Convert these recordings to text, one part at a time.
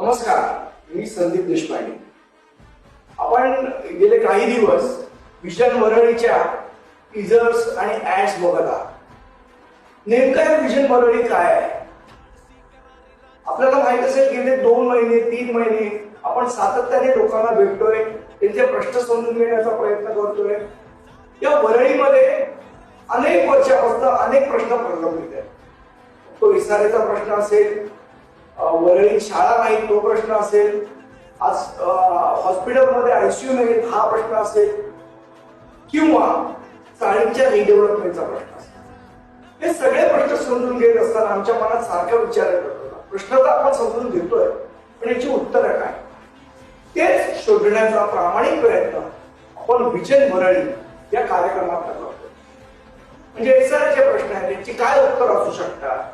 नमस्कार, मी संदीप देशपांडे. आपण गेले काही दिवस विजन वरळीच्या टीजर्स आणि ऍड्स बघत आहात. नेमकं विजन वरळी काय आहे? आपल्याला माहित असेल गेले 2 महिने 3 महिने आपण सातत्याने लोकांना भेटतोय, त्यांचे प्रश्न समजून घेण्याचा प्रयत्न करतोय. या वरळीमध्ये अनेक वर्षापासून अनेक प्रश्न प्रलंबित आहेत. तो इसारेचा प्रश्न असेल, वरळीत शाळा नाही तो प्रश्न असेल, आज हॉस्पिटलमध्ये आयसीयू नाही हा प्रश्न असेल, किंवा चाळींच्या रिडेव्हलपमेंटचा प्रश्न असेल. हे सगळे प्रश्न समजून घेत असताना आमच्या मनात सारखा विचार येत होता. प्रश्न तर आपण समजून घेतोय, पण याची उत्तरं काय? तेच शोधण्याचा प्रामाणिक प्रयत्न आपण विजन वरळी या कार्यक्रमात करतो. म्हणजे इसारेचे प्रश्न आहेत, याची काय उत्तर असू शकतात?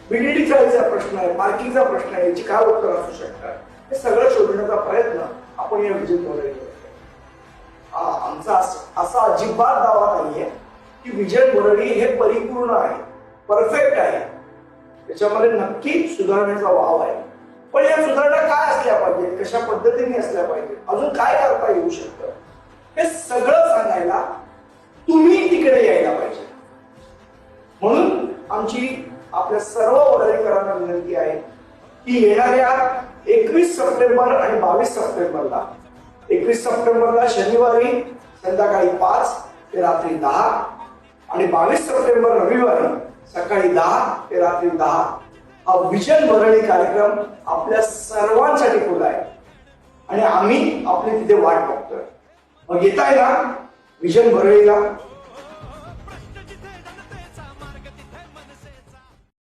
बीडीडी चाळीचा प्रश्न आहे, पार्किंगचा प्रश्न आहे, याची काय उत्तर असू शकतात? हे सगळं शोधण्याचा प्रयत्न आपण या विजन वरळी करतो. आमचा असा अजिबात दावा नाहीये की विजन वरळी हे परिपूर्ण आहे, परफेक्ट आहे. त्याच्यामध्ये नक्की सुधारण्याचा वाव आहे. पण या सुधारणा काय असल्या पाहिजे, कशा पद्धतीने असल्या पाहिजे, अजून काय करता येऊ शकतं, हे सगळं सांगायला तुम्ही तिकडे यायला पाहिजे. म्हणून आमची आपल्या सर्व वरळीकरांना विनंती आहे की येणाऱ्या 21 सप्टेंबर आणि 22 सप्टेंबरला 21 सप्टेंबरला शनिवारी संध्याकाळी 5 ते रात्री 10 आणि 22 सप्टेंबर रविवारी सकाळी 10 ते रात्री 10 हा विजन वरळी कार्यक्रम आपल्या सर्वांसाठी खुला आहे आणि आम्ही आपली तिथे वाट बघतोय. मग येताय ना विजन वरळीला?